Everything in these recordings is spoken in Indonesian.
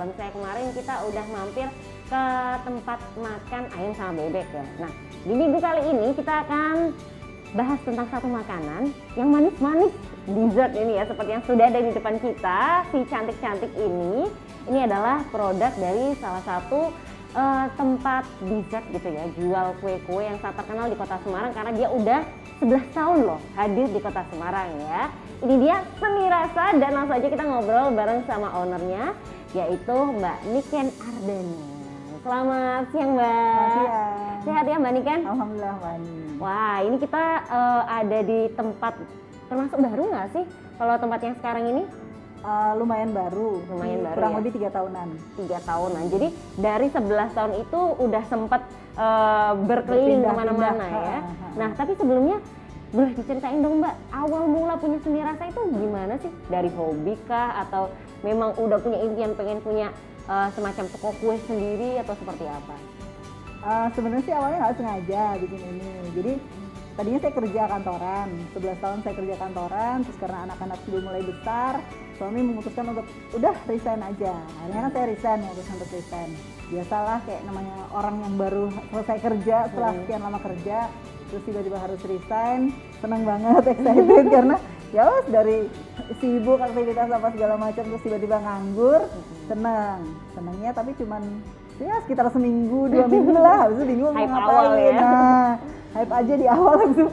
perjalanan saya kemarin kita udah mampir ke tempat makan ayam sama bebek ya. Nah, di minggu kali ini kita akan bahas tentang satu makanan yang manis-manis, dessert ini ya, seperti yang sudah ada di depan kita, si cantik-cantik ini. Ini adalah produk dari salah satu tempat dessert gitu ya, jual kue-kue yang sangat terkenal di Kota Semarang karena dia udah 11 tahun loh hadir di Kota Semarang ya. Ini dia Seni Rasa dan langsung aja kita ngobrol bareng sama ownernya yaitu Mbak Niken Ardana. Selamat siang Mbak. Selamat siang. Sehat ya Mbak Niken? Alhamdulillah Mbak Ani. Wah ini kita ada di tempat termasuk baru nggak sih kalau tempat yang sekarang ini? Lumayan baru, kurang ya? lebih 3 tahunan. 3 tahunan, jadi dari 11 tahun itu udah sempat berkeliling kemana-mana ya. Nah tapi sebelumnya boleh diceritain dong Mbak, awal mula punya Seni Rasa itu gimana sih? Dari hobi kah atau memang udah punya impian pengen punya semacam toko kue sendiri atau seperti apa? Sebenarnya sih awalnya nggak sengaja bikin ini, jadi tadinya saya kerja kantoran, 11 tahun saya kerja kantoran, terus karena anak-anak sudah mulai besar, suami memutuskan untuk udah resign aja. Akhirnya kan saya memutuskan untuk resign. Biasalah kayak namanya orang yang baru selesai kerja setelah sekian lama kerja, terus tiba-tiba harus resign, senang banget, excited karena ya dari sibuk aktivitas apa segala macam terus tiba-tiba nganggur, senangnya tapi cuman ya sekitar seminggu 2 minggu lah, habis itu bingung mau ngapain. Nah, hype aja di awal langsung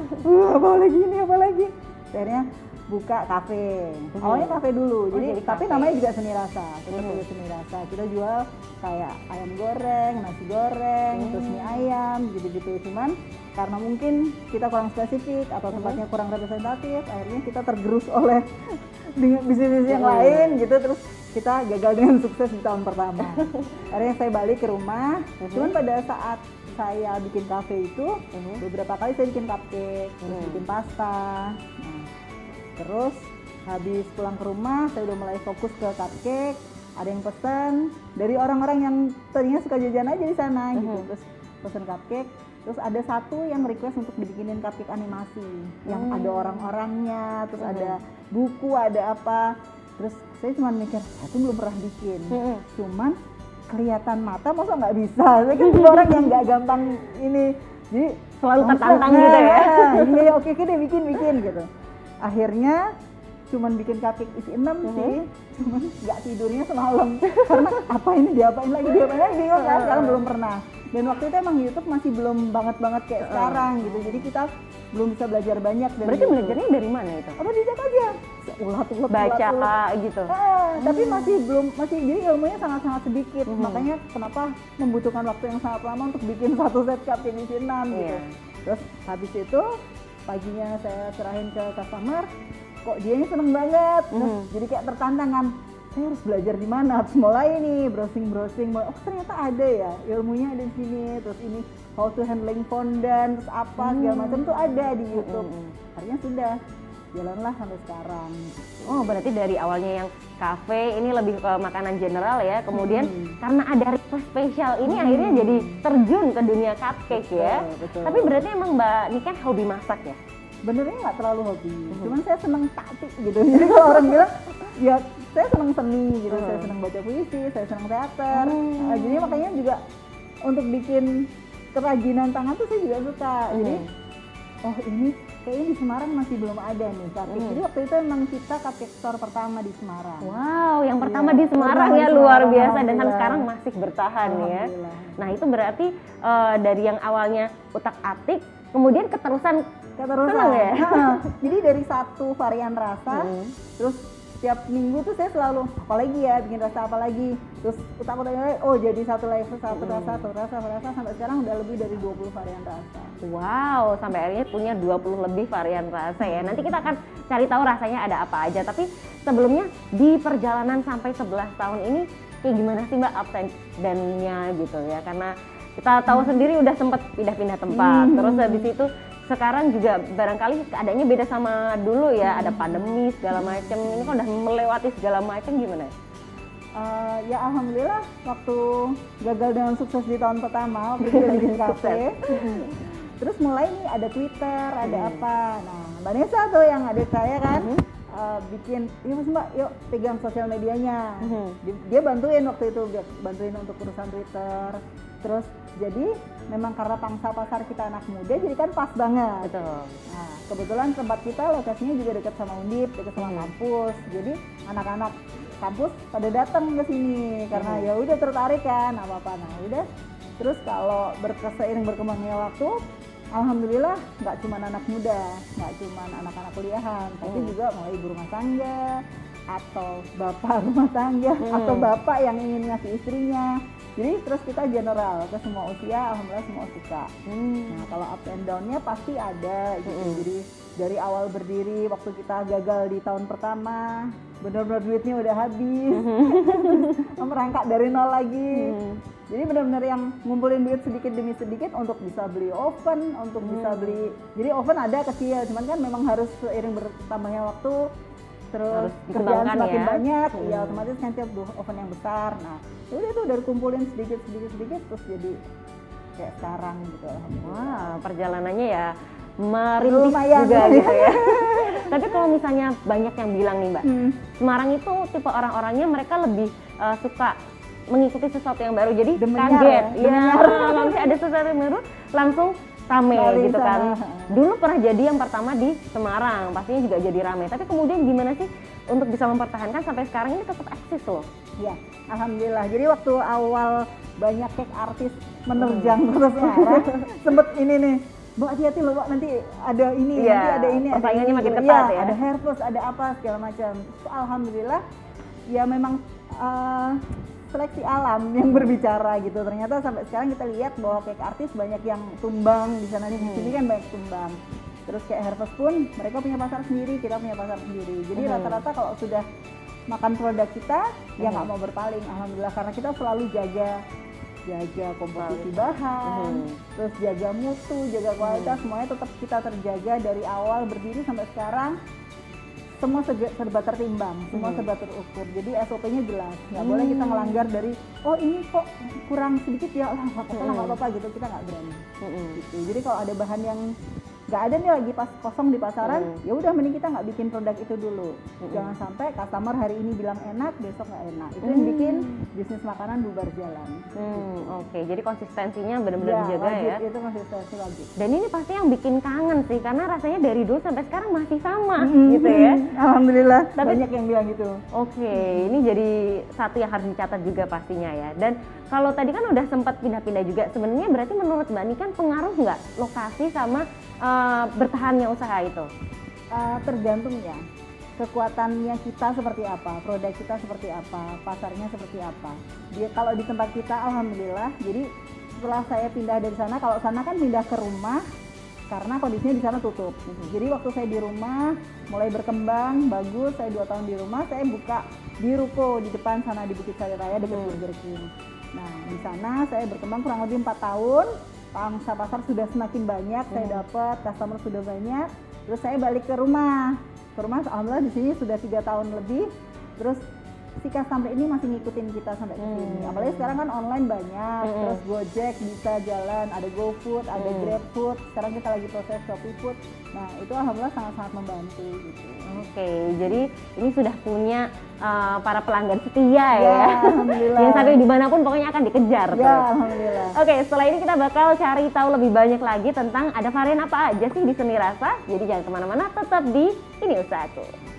apa lagi akhirnya buka kafe. Awalnya kafe dulu, jadi tapi namanya juga Seni Rasa. Kita tulis Seni Rasa, kita jual kayak ayam goreng, nasi goreng, terus mie ayam gitu-gitu. Cuman karena mungkin kita kurang spesifik atau tempatnya kurang representatif, akhirnya kita tergerus oleh bisnis yang lain gitu, terus kita gagal dengan sukses di tahun pertama. Akhirnya saya balik ke rumah. Cuman pada saat saya bikin kafe itu beberapa kali saya bikin cupcake, terus bikin pasta. Nah, terus habis pulang ke rumah saya udah mulai fokus ke cupcake. Ada yang pesan dari orang-orang yang tadinya suka jajan aja di sana gitu, terus pesan cupcake. Terus ada satu yang request untuk dibikinin cupcake animasi yang ada orang-orangnya, terus ada buku, ada apa. Terus saya cuma mikir, aku belum pernah bikin, cuman kelihatan mata masa nggak bisa. Saya kan orang yang nggak gampang ini, jadi selalu tertantang gitu ya. Iya oke deh bikin gitu. Akhirnya cuman bikin cupcake isi 6 sih, cuman nggak tidurnya semalam karena apa ini diapain lagi bingung kan, sekarang belum pernah. Dan waktu itu emang YouTube masih belum banget kayak sekarang gitu, jadi kita belum bisa belajar banyak dari Berarti belajarnya dari mana itu? Apa dicek aja, ulat baca gitu. Tapi masih jadi ilmunya sangat sedikit, makanya kenapa membutuhkan waktu yang sangat lama untuk bikin satu set cupcake isi 6 gitu. Terus habis itu paginya saya serahin ke customer, kok dianya seneng banget, terus jadi kayak tertantang kan, saya harus belajar di mana, harus mulai nih browsing, oh ternyata ada ya ilmunya ada di sini, terus ini how to handling fondant, terus apa segala macam tuh ada di YouTube. Akhirnya sudah jalanlah sampai sekarang. Oh berarti dari awalnya yang kafe ini lebih ke makanan general ya, kemudian karena ada request spesial ini akhirnya jadi terjun ke dunia cupcake ya. Betul. Tapi berarti emang Mbak Niken hobi masak ya? Benernya nggak terlalu hobi, cuman saya seneng taktik gitu. Jadi kalau orang bilang, ya saya seneng seni gitu, saya seneng baca puisi, saya seneng teater. Jadi makanya juga untuk bikin kerajinan tangan tuh saya juga suka. Jadi, oh ini kayaknya di Semarang masih belum ada nih cupcake. Jadi waktu itu emang kita cupcake store pertama di Semarang. Wow, yang pertama di Semarang ya, luar biasa dan sampai sekarang masih bertahan ya. Nah itu berarti dari yang awalnya utak-atik, kemudian keterusan ya? Jadi dari satu varian rasa, terus setiap minggu tuh saya selalu apalagi ya, bikin rasa apalagi, terus utak-utaknya oh jadi satu rasa sampai sekarang udah lebih dari 20 varian rasa. Wow, sampai akhirnya punya 20 lebih varian rasa ya. Nanti kita akan cari tahu rasanya ada apa aja, tapi sebelumnya di perjalanan sampai 11 tahun ini kayak gimana sih Mbak ups and down-nya gitu ya, karena kita tahu sendiri udah sempat pindah-pindah tempat, terus habis itu sekarang juga barangkali keadaannya beda sama dulu ya, ada pandemi segala macam, ini kan udah melewati segala macam, gimana? Ya alhamdulillah waktu gagal dengan sukses di tahun pertama, waktu kita bikin kafe, terus mulai nih ada Twitter, ada apa, nah Mbak Nesa tuh yang adik saya kan, bikin, iya Mas Mbak, yuk pegang sosial medianya. Dia bantuin waktu itu, bantuin untuk urusan Twitter. Terus jadi memang karena pangsa pasar kita anak muda, jadi kan pas banget. Betul. Nah, kebetulan tempat kita lokasinya juga dekat sama Undip, dekat sama kampus. Jadi anak-anak kampus pada datang ke sini karena ya udah tertarik kan apa-apa. Nah, udah. Terus kalau seiring berkembangnya waktu, alhamdulillah nggak cuma anak muda, nggak cuma anak-anak kuliahan, tapi juga mulai ibu rumah tangga atau bapak rumah tangga atau bapak yang ingin ngasih istrinya. Jadi terus kita general ke semua usia, alhamdulillah semua suka. Nah kalau up and down-nya pasti ada gitu. Jadi dari awal berdiri, waktu kita gagal di tahun pertama, benar-benar duitnya udah habis, merangkak dari nol lagi. Jadi benar-benar yang ngumpulin duit sedikit demi sedikit untuk bisa beli oven, untuk bisa beli. Jadi oven ada kecil, cuman kan memang harus seiring bertambahnya waktu, terus kerjaan semakin banyak, ya otomatis nanti butuh oven yang besar. Nah, udah tuh dari kumpulin sedikit terus jadi kayak sekarang gitu. Wah, perjalanannya ya merintis juga gitu ya. Tapi kalau misalnya banyak yang bilang nih Mbak, Semarang itu tipe orang-orangnya mereka lebih suka mengikuti sesuatu yang baru, jadi kaget. Ya, kalau misalnya ada sesuatu yang baru langsung rame gitu kan. Dulu pernah jadi yang pertama di Semarang, pastinya juga jadi rame. Tapi kemudian gimana sih untuk bisa mempertahankan sampai sekarang ini tetap eksis loh? Ya, alhamdulillah. Jadi waktu awal banyak cake artis menerjang kota Semarang, sempet ini nih, Mbak hati-hati loh Mbak, nanti ada ini, nanti ada ini, persaingannya makin ketat ya. Ada Hairpost, ada apa segala macam. Alhamdulillah, ya memang seleksi alam yang berbicara gitu. Ternyata sampai sekarang kita lihat bahwa kayak artis banyak yang tumbang di sana di sini kan banyak tumbang. Terus kayak Hairpost pun mereka punya pasar sendiri, kita punya pasar sendiri. Jadi rata-rata kalau sudah makan produk kita ya nggak mau berpaling. Alhamdulillah karena kita selalu jaga komposisi bahan, terus jaga mutu, jaga kualitas, semuanya tetap kita terjaga dari awal berdiri sampai sekarang. Semua serba tertimbang, semua serba terukur. Jadi SOP-nya jelas, nggak boleh kita melanggar dari, oh ini kok kurang sedikit ya, lah nggak apa-apa gitu, kita nggak berani. Gitu. Jadi kalau ada bahan yang nggak ada nih lagi pas kosong di pasaran, ya udah mending kita nggak bikin produk itu dulu. Jangan sampai customer hari ini bilang enak, besok nggak enak. Itu yang bikin bisnis makanan bubar jalan. Oke, jadi konsistensinya benar-benar dijaga wajib, ya. Itu konsistensi wajib. Dan ini pasti yang bikin kangen sih, karena rasanya dari dulu sampai sekarang masih sama gitu ya. Alhamdulillah, banyak yang bilang gitu. Oke, ini jadi satu yang harus dicatat juga pastinya ya. Dan kalau tadi kan udah sempat pindah-pindah juga, sebenarnya berarti menurut Mbak Ani kan pengaruh nggak lokasi sama bertahannya usaha itu? Tergantung ya, kekuatannya kita seperti apa, produk kita seperti apa, pasarnya seperti apa. Kalau di tempat kita alhamdulillah, jadi setelah saya pindah dari sana, kalau sana kan pindah ke rumah karena kondisinya di sana tutup. Jadi waktu saya di rumah mulai berkembang bagus, saya 2 tahun di rumah, saya buka di ruko di depan sana di Bukit Sari Raya dekat Burger King. Nah di sana saya berkembang kurang lebih 4 tahun. Pangsa pasar sudah semakin banyak, saya dapat customer sudah banyak. Terus saya balik ke rumah alhamdulillah di sini sudah 3 tahun lebih. Terus si customer ini masih ngikutin kita sampai ke sini. Apalagi sekarang kan online banyak, terus Gojek bisa jalan, ada GoFood, ada GrabFood. Sekarang kita lagi proses ShopeeFood. Nah itu alhamdulillah sangat-sangat membantu gitu. Oke, jadi ini sudah punya para pelanggan setia ya. Alhamdulillah. Yang sampai dimanapun pokoknya akan dikejar. Ya, alhamdulillah. Oke, setelah ini kita bakal cari tahu lebih banyak lagi tentang ada varian apa aja sih di Seni Rasa. Jadi jangan kemana-mana, tetap di Ini Usahaku.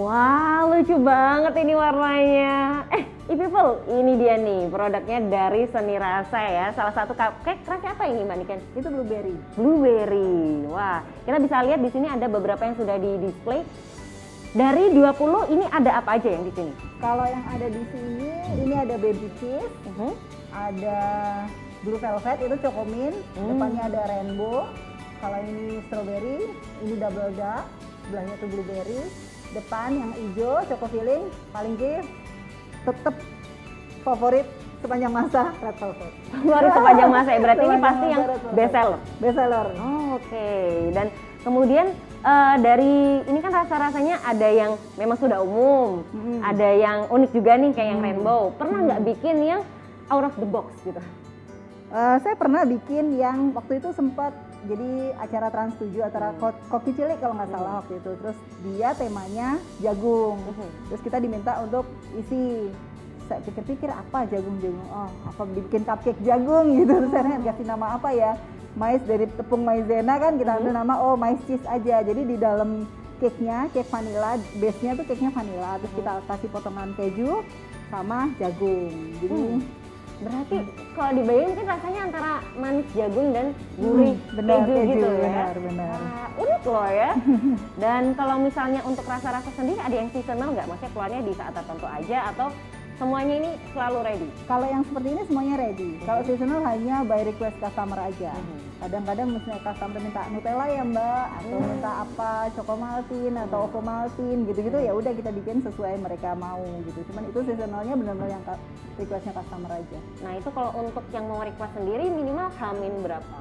Wah, lucu banget ini warnanya. E-People, ini dia nih produknya dari Seni Rasa ya. Salah satu cupcake rasa apa ini Mbak Niken? Itu blueberry. Blueberry. Wah, kita bisa lihat di sini ada beberapa yang sudah di display. Dari 20 ini ada apa aja yang di sini? Kalau yang ada di sini, ini ada baby cheese, ada blue velvet itu chocomin, depannya ada rainbow. Kalau ini strawberry, ini double dark, sebelahnya tuh blueberry. Depan yang hijau choco filling, paling tetap favorit sepanjang masa red velvet. Favorit sepanjang masa ya, berarti ini pasti yang best seller. Best seller. Oh, oke. Dan kemudian dari ini kan rasa-rasanya ada yang memang sudah umum, ada yang unik juga nih kayak yang rainbow. Pernah nggak bikin yang out of the box gitu? Saya pernah bikin yang waktu itu sempat jadi acara Trans 7 acara kopi cilik kalau nggak salah waktu itu. Terus dia temanya jagung. Terus kita diminta untuk isi. Saya pikir-pikir apa jagung-jagung. Oh, apa bikin cupcake jagung gitu. Terus saya kasih nama apa ya? Mais dari tepung maizena kan kita ambil nama mais cheese aja. Jadi di dalam cake-nya, cake vanilla, base-nya tuh cake-nya vanilla. Terus kita kasih potongan keju sama jagung. Jadi berarti kalau dibayangin kan rasanya antara manis jagung dan gurih keju gitu ya. Benar. Unik loh ya. Dan kalau misalnya untuk rasa-rasa sendiri ada yang seasonal nggak? Maksudnya keluarnya di saat tertentu aja atau semuanya ini selalu ready? Kalau yang seperti ini semuanya ready. Kalau seasonal hanya by request customer aja. Kadang-kadang misalnya customer minta Nutella ya Mbak, atau minta apa, Chocomaltin atau Ovomaltin gitu-gitu, ya udah kita bikin sesuai mereka mau gitu. Cuman itu seasonalnya benar-benar yang requestnya customer aja. Nah itu kalau untuk yang mau request sendiri minimal hamin berapa?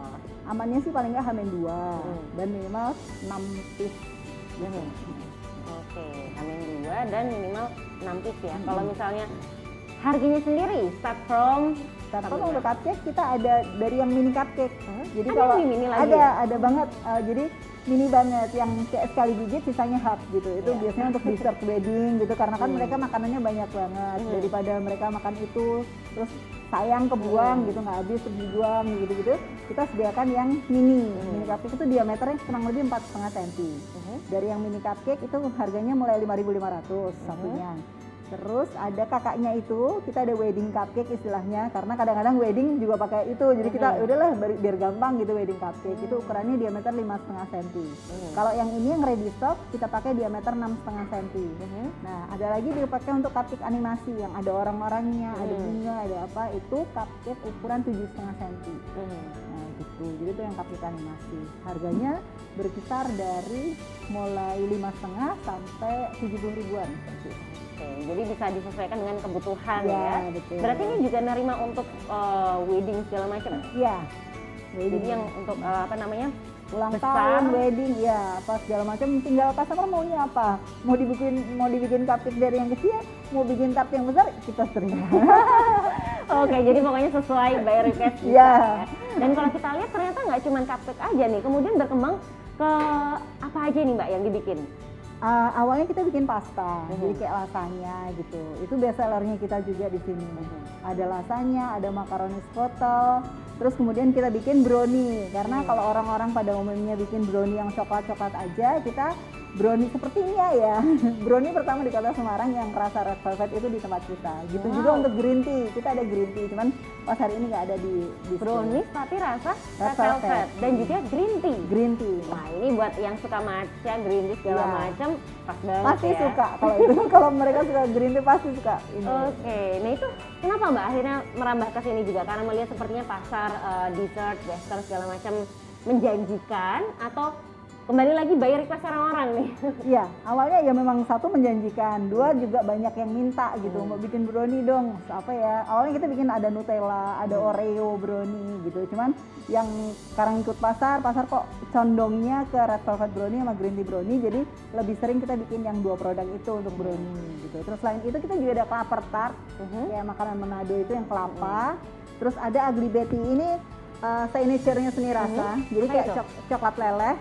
Amannya sih paling nggak hamin 2 dan minimal 6 piece. Oke, hamin 2 dan minimal 6 piece ya. Kalau misalnya harganya sendiri start from untuk cupcake kita ada dari yang mini cupcake. Jadi ada kalau mini lagi ada banget. Jadi mini banget yang kayak sekali gigit sisanya half gitu. Itu biasanya untuk dessert wedding gitu karena kan mereka makanannya banyak banget. Daripada mereka makan itu terus sayang kebuang gitu, nggak habis terus dibuang gitu-gitu. Kita sediakan yang mini. Mini cupcake itu diameternya kurang lebih 4,5 cm. Dari yang mini cupcake itu harganya mulai 5.500 satunya. Terus ada kakaknya itu, kita ada wedding cupcake istilahnya, karena kadang-kadang wedding juga pakai itu, jadi kita udahlah biar gampang gitu wedding cupcake. Itu ukurannya diameter 5,5 cm. Kalau yang ini yang ready stock kita pakai diameter 6,5 cm. Nah ada lagi dipakai untuk cupcake animasi yang ada orang-orangnya, ada bunga, ada apa, itu cupcake ukuran 7,5 cm. Nah gitu, jadi itu yang cupcake animasi. Harganya berkisar dari mulai 5,5 sampai 70 ribuan seperti itu. Oke, jadi bisa disesuaikan dengan kebutuhan ya. Betul. Berarti ini juga nerima untuk wedding segala macam? Iya. Jadi yang untuk apa namanya? Ulang besar. tahun, wedding, ya apa segala macam. Tinggal customer maunya apa. Mau dibikin cupcake dari yang kecil, mau bikin cupcake yang besar, kita terima. Oke, jadi pokoknya sesuai by request kita ya. Dan kalau kita lihat ternyata nggak cuma cupcake aja nih, kemudian berkembang ke apa aja nih Mbak yang dibikin? Awalnya kita bikin pasta, jadi kayak lasagna gitu. Itu best sellernya kita juga di sini. Ada lasagna, ada makaroni scotel. Terus kemudian kita bikin brownie, karena kalau orang-orang pada umumnya bikin brownie yang coklat-coklat aja, kita brownie sepertinya ya. Brownie pertama di Kota Semarang yang rasa red velvet itu di tempat kita. Gitu juga untuk green tea, kita ada green tea, cuman pas hari ini nggak ada di brownie tapi rasa red velvet dan juga green tea. Green tea. Wah ini buat yang suka matcha, green tea segala macam pas banget pasti ya. suka kalau itu. Kalau mereka suka green tea pasti suka ini. Oke, nah itu kenapa Mbak akhirnya merambah ke sini juga? Karena melihat sepertinya pasar dessert, western segala macam menjanjikan atau kembali lagi by request orang-orang nih? Iya, awalnya ya memang satu menjanjikan, dua juga banyak yang minta gitu, mau bikin brownie dong, apa ya, awalnya kita bikin ada Nutella, ada Oreo brownie gitu, cuman yang sekarang ikut pasar kok condongnya ke red velvet brownie sama green tea brownie, jadi lebih sering kita bikin yang dua produk itu untuk brownie gitu. Terus selain itu kita juga ada kelapa tart, kayak makanan Manado itu yang kelapa, terus ada Ugly Betty ini signature-nya Seni Rasa, jadi kayak coklat leleh.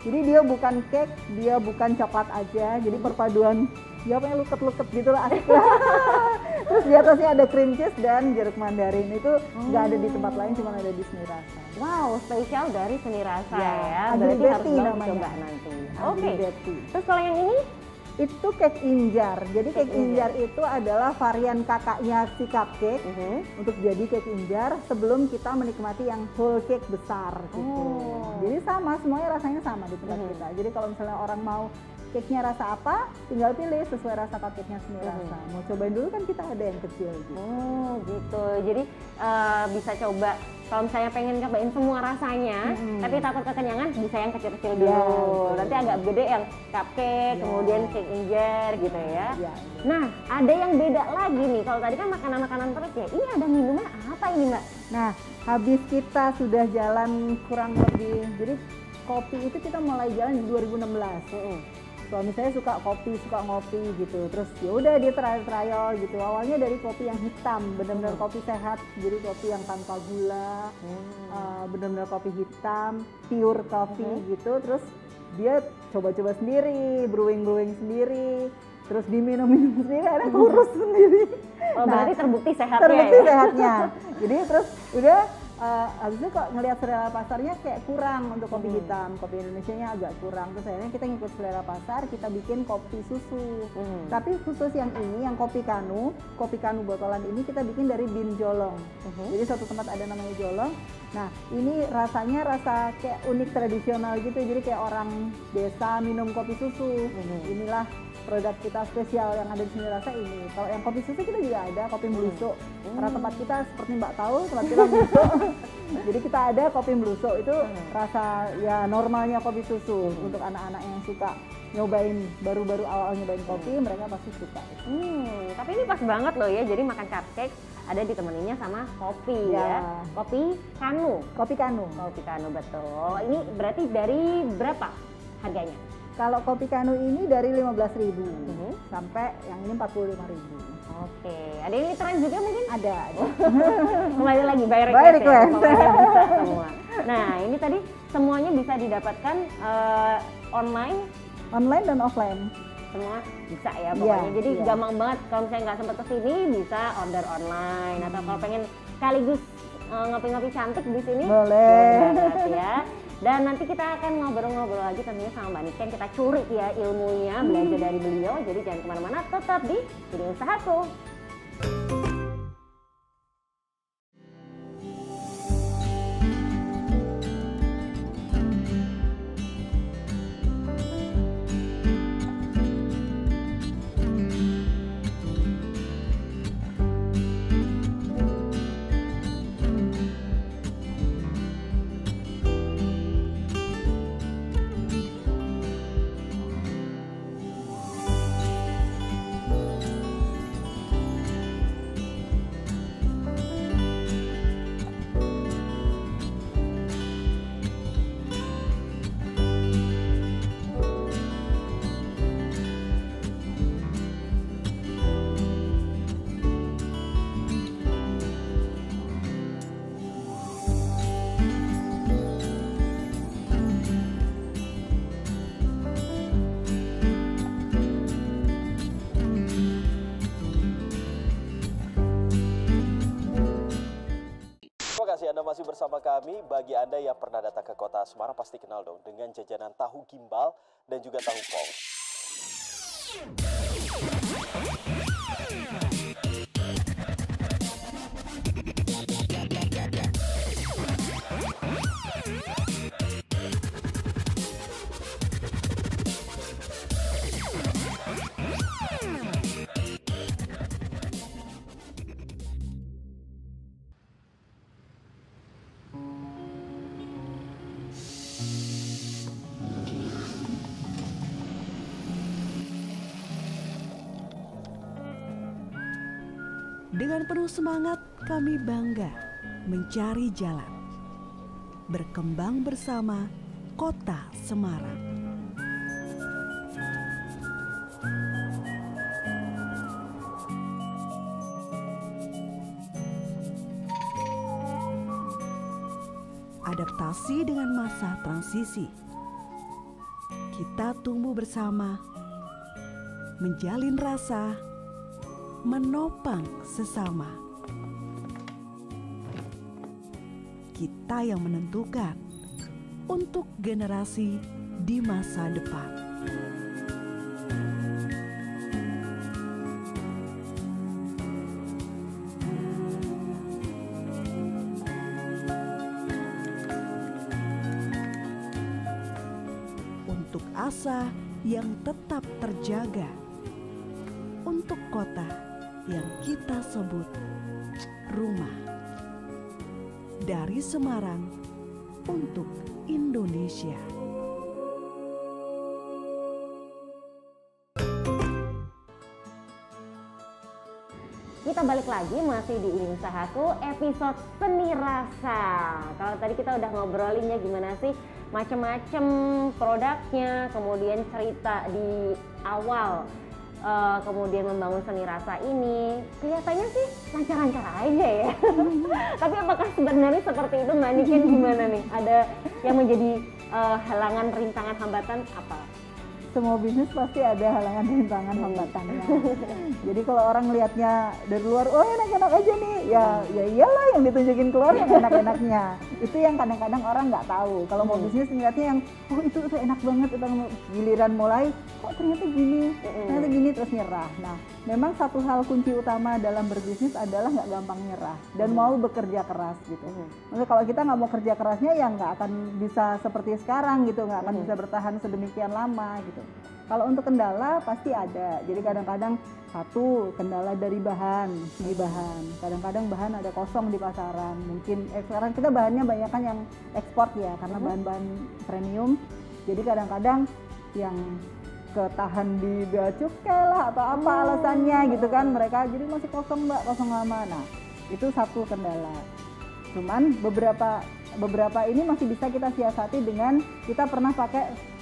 Jadi dia bukan cake, dia bukan coklat aja, jadi perpaduan ya apa yang luket-luket gitu lah, asik lah. Terus di atasnya ada cream cheese dan jeruk mandarin, itu nggak ada di tempat lain, cuma ada di Seni Rasa. Wow, spesial dari Seni Rasa ya, Ugly berarti Betty harus namanya. coba nanti. Oke. Terus kalau yang ini? Itu cake injar. Jadi cake injar itu adalah varian kakaknya si cupcake untuk jadi cake injar sebelum kita menikmati yang whole cake besar gitu. Jadi sama, semuanya rasanya sama di tempat kita. Jadi kalau misalnya orang mau cake-nya rasa apa, tinggal pilih sesuai rasa cupcake-nya sendiri rasa. Mau cobain dulu kan kita ada yang kecil gitu. Oh gitu, jadi bisa coba kalau misalnya pengen nyobain semua rasanya, tapi takut kekenyangan bisa yang kecil-kecil dulu. Nanti agak gede yang cupcake, kemudian cake injar gitu ya. Nah, ada yang beda lagi nih. Kalau tadi kan makanan-makanan terus ya, ini ada minuman apa ini Mbak? Nah, habis kita sudah jalan kurang lebih, jadi kopi itu kita mulai jalan di 2016. Suami saya suka kopi, suka ngopi gitu. Terus ya udah dia trial gitu. Awalnya dari kopi yang hitam, benar-benar kopi sehat. Jadi kopi yang tanpa gula, benar-benar kopi hitam, pure coffee gitu. Terus dia coba-coba sendiri, brewing sendiri. Terus diminum sendiri, akhirnya kurus sendiri. Oh, berarti terbukti sehatnya. Terbukti sehatnya. Jadi terus udah habis itu kok ngelihat selera pasarnya kayak kurang untuk kopi hitam, kopi Indonesianya agak kurang. Terus akhirnya kita ngikut selera pasar, kita bikin kopi susu. Tapi khusus yang ini, yang kopi kanu botolan ini kita bikin dari bean jolong. Jadi suatu tempat ada namanya jolong. Nah ini rasanya rasa kayak unik tradisional gitu, jadi kayak orang desa minum kopi susu. Inilah produk kita spesial yang ada di sini rasa ini. Kalau yang kopi susu kita juga ada kopi melusuk. Karena tempat kita seperti Mbak tahu, tempat kita melusuk. Jadi kita ada kopi melusuk itu rasa ya normalnya kopi susu. Untuk anak-anak yang suka nyobain baru-baru awal nyobain kopi, mereka pasti suka. Tapi ini pas banget loh ya. Jadi makan cupcake ada ditemeninnya sama kopi ya. Kopi kanu. Kopi kanu. Kopi kanu betul. Ini berarti dari berapa harganya? Kalau kopi kanu ini dari 15.000 sampai yang ini 45.000. Oke, ada yang literan juga mungkin? Ada. Kembali lagi by request, by request. Ya, pokoknya bisa semua. Nah ini tadi semuanya bisa didapatkan online dan offline. Semua bisa ya pokoknya. Jadi gampang banget kalau misalnya nggak sempat kesini bisa order online atau kalau pengen sekaligus ngopi-ngopi cantik di sini boleh banget ya. Dan nanti kita akan ngobrol-ngobrol lagi tentunya sama Mbak Niken, kita curi ya ilmunya, belajar dari beliau. Jadi jangan kemana-mana, tetap di Dunia Usahaku. Terima kasih Anda masih bersama kami. Bagi Anda yang pernah datang ke kota Semarang pasti kenal dong dengan jajanan tahu gimbal dan juga tahu pong. Dengan penuh semangat kami bangga mencari jalan, berkembang bersama Kota Semarang. Adaptasi dengan masa transisi. Kita tumbuh bersama, menjalin rasa, menopang sesama. Kita yang menentukan untuk generasi di masa depan. asa yang tetap terjaga untuk kota yang kita sebut rumah. Dari Semarang untuk Indonesia. Kita balik lagi masih di Ini Usahaku episode Seni Rasa. Kalau tadi kita udah ngobrolinnya gimana sih macem-macem produknya, kemudian cerita di awal, kemudian membangun seni rasa ini. Kelihatannya sih lancar-lancar aja ya. Tapi apakah sebenarnya seperti itu Mbak Niken, gimana nih? Ada yang menjadi halangan, rintangan, hambatan apa? Semua bisnis pasti ada halangan rintangan hambatannya. Jadi kalau orang lihatnya dari luar, oh enak-enak aja nih, ya iyalah yang ditunjukin keluar yang enak-enaknya. Itu yang kadang-kadang orang nggak tahu. Kalau mau bisnis ngeliatnya yang, oh itu enak banget, itu giliran mulai, kok ternyata gini, terus nyerah. Nah, memang satu hal kunci utama dalam berbisnis adalah nggak gampang nyerah dan mau bekerja keras gitu. Maksudnya kalau kita nggak mau kerja kerasnya, ya nggak akan bisa seperti sekarang gitu, nggak akan bisa bertahan sedemikian lama gitu. Kalau untuk kendala pasti ada. Jadi kadang-kadang satu kendala dari bahan, segi bahan. Kadang-kadang bahan ada kosong di pasaran. Mungkin sekarang kita bahannya banyak kan yang ekspor ya, karena bahan-bahan premium. Jadi kadang-kadang yang ketahan di bea cukai lah atau apa alasannya gitu kan, mereka jadi masih kosong Mbak, kosong lama. Nah itu satu kendala. Cuman beberapa ini masih bisa kita siasati dengan kita pernah pakai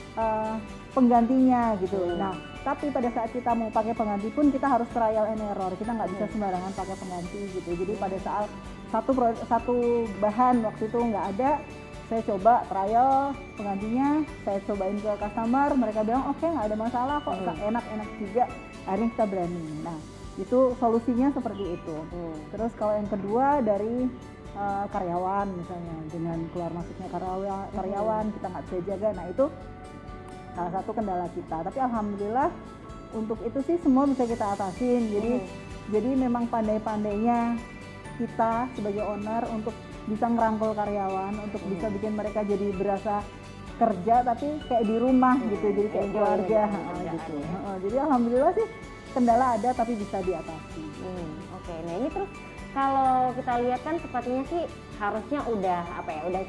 penggantinya gitu. Nah, tapi pada saat kita mau pakai pengganti pun kita harus trial and error. Kita nggak bisa sembarangan pakai pengganti gitu. Jadi pada saat satu bahan waktu itu nggak ada, saya coba trial penggantinya, saya cobain ke customer, mereka bilang oke, nggak ada masalah kok, enak-enak juga. Akhirnya kita berani. Nah, itu solusinya seperti itu. Terus kalau yang kedua dari karyawan misalnya, dengan keluar masuknya karyawan kita nggak bisa jaga. Nah itu salah satu kendala kita, tapi alhamdulillah untuk itu sih semua bisa kita atasin. Jadi memang pandai-pandainya kita sebagai owner untuk bisa ngerangkul karyawan, untuk bisa bikin mereka jadi berasa kerja tapi kayak di rumah gitu, jadi kayak keluarga gitu. Jadi alhamdulillah sih kendala ada tapi bisa diatasi. Oke, nah ini terus kalau kita lihat kan sepertinya sih harusnya udah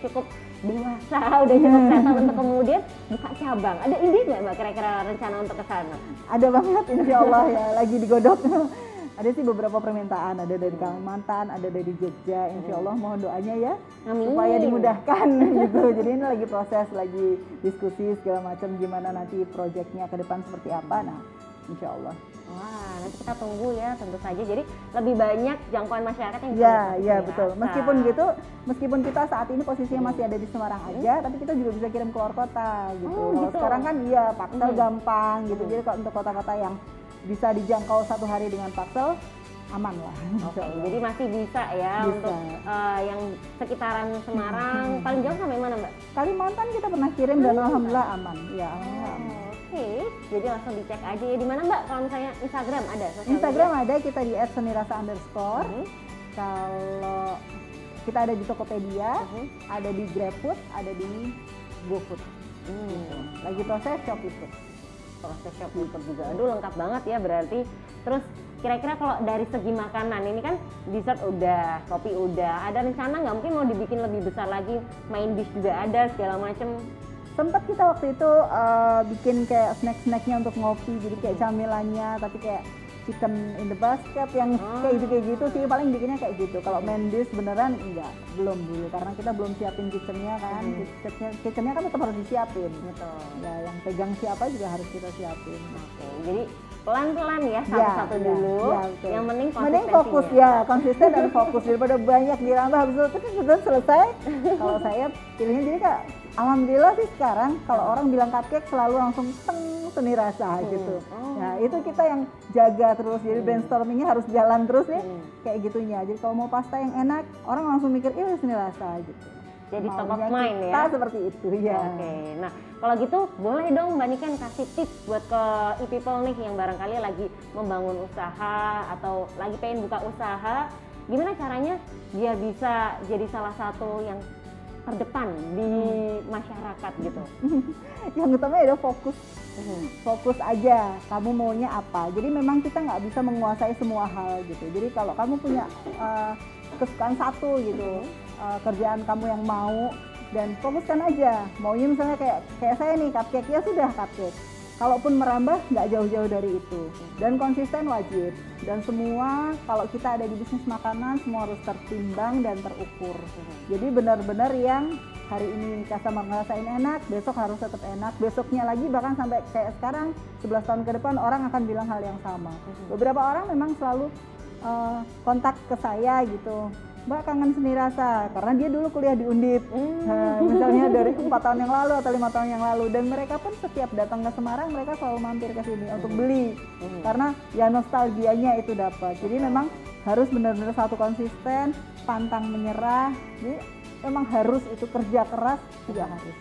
cukup dewasa, udah cukup settle untuk kemudian buka cabang. Ada ide nggak Mbak kira-kira rencana untuk ke sana? Ada banget, insya Allah ya, lagi digodok. Ada sih beberapa permintaan, ada dari Kalimantan, ada dari Jogja. Insya Allah mohon doanya ya, supaya dimudahkan gitu. Jadi ini lagi proses, lagi diskusi segala macam gimana nanti proyeknya ke depan seperti apa. Nah, insya Allah. Wah, nanti kita tunggu ya, tentu saja. Jadi lebih banyak jangkauan masyarakat yang ya betul. Meskipun gitu, meskipun kita saat ini posisinya masih ada di Semarang aja, tapi kita juga bisa kirim keluar kota gitu. Kalau sekarang kan iya Paksel gampang gitu. Jadi kalau untuk kota-kota yang bisa dijangkau satu hari dengan Paksel, aman lah. Oke, jadi masih bisa ya untuk yang sekitaran Semarang. Paling jauh sampai mana Mbak? Kalimantan kita pernah kirim dan alhamdulillah aman. Ya, alhamdulillah aman. Oke, jadi langsung dicek aja ya. Di mana Mbak? Kalau misalnya Instagram ada? Instagram ada, kita di @senirasa_. Kalau kita ada di Tokopedia, ada di GrabFood, ada di GoFood. Lagi proses Shopee Food. Proses Shopee Food juga. Aduh lengkap banget ya berarti. Terus kira-kira kalau dari segi makanan ini kan dessert udah, kopi udah. Ada rencana nggak mungkin mau dibikin lebih besar lagi? Main dish juga ada segala macem. Sempat kita waktu itu bikin kayak snack-snacknya untuk ngopi, jadi kayak camilannya tapi kayak chicken in the basket yang kayak gitu sih, paling bikinnya kayak gitu. Kalau main dish beneran enggak, belum dulu karena kita belum siapin kitchennya kan. Kitchennya kan tetap harus disiapin. Betul. Ya, yang pegang siapa juga harus kita siapin. Oke, jadi pelan-pelan ya, satu-satu dulu. Ya, yang penting fokus ya, konsisten dan fokus daripada banyak dirambah habis itu sudah selesai. Kalau saya pilihnya jadi Kak, alhamdulillah sih sekarang kalau orang bilang cupcake selalu langsung seni rasa gitu. Nah itu kita yang jaga terus, jadi brainstormingnya harus jalan terus nih kayak gitunya. Jadi kalau mau pasta yang enak, orang langsung mikir seni rasa gitu. Jadi top of mind ya? Kita seperti itu ya. Oke, nah kalau gitu boleh dong Mbak Niken kasih tips buat ke e-people nih yang barangkali lagi membangun usaha atau lagi pengen buka usaha. Gimana caranya biar bisa jadi salah satu yang terdepan di masyarakat gitu? Yang utama adalah fokus aja kamu maunya apa. Jadi memang kita nggak bisa menguasai semua hal gitu. Jadi kalau kamu punya kesukaan satu gitu, kerjaan kamu yang mau, dan fokuskan aja. Maunya misalnya kayak saya nih, cupcake, ya sudah cupcake. Kalaupun merambah nggak jauh-jauh dari itu, dan konsisten wajib. Dan semua kalau kita ada di bisnis makanan semua harus tertimbang dan terukur. Jadi benar-benar yang hari ini customer ngerasain enak, besok harus tetap enak, besoknya lagi bahkan sampai kayak sekarang 11 tahun ke depan orang akan bilang hal yang sama. Beberapa orang memang selalu kontak ke saya gitu, Mbak kangen seni rasa, karena dia dulu kuliah di Undip, misalnya dari 4 tahun yang lalu atau 5 tahun yang lalu, dan mereka pun setiap datang ke Semarang mereka selalu mampir ke sini untuk beli, karena ya nostalgianya itu dapat. Jadi memang harus benar-benar satu konsisten, pantang menyerah, jadi memang harus itu kerja keras juga harus.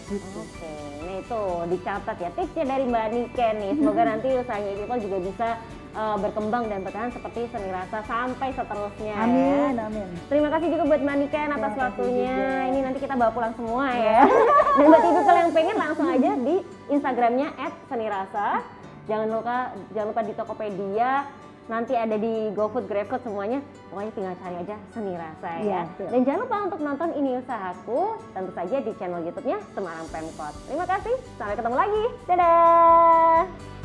Gitu. Oke, nah itu dicatat ya tipsnya dari Mbak Niken nih. Semoga nanti usahanya People juga bisa berkembang dan bertahan seperti Seni Rasa sampai seterusnya. Amin, amin. Terima kasih juga buat Mbak Niken atas waktunya. Ini nanti kita bawa pulang semua ya. Dan buat People yang pengen langsung aja di Instagramnya @senirasa. Jangan lupa di Tokopedia. Nanti ada di GoFood, GrabFood semuanya. Pokoknya tinggal cari aja Seni Rasa ya. Dan jangan lupa untuk nonton Ini Usahaku, tentu saja di channel YouTube-nya Semarang Pemkot. Terima kasih, sampai ketemu lagi. Dadah!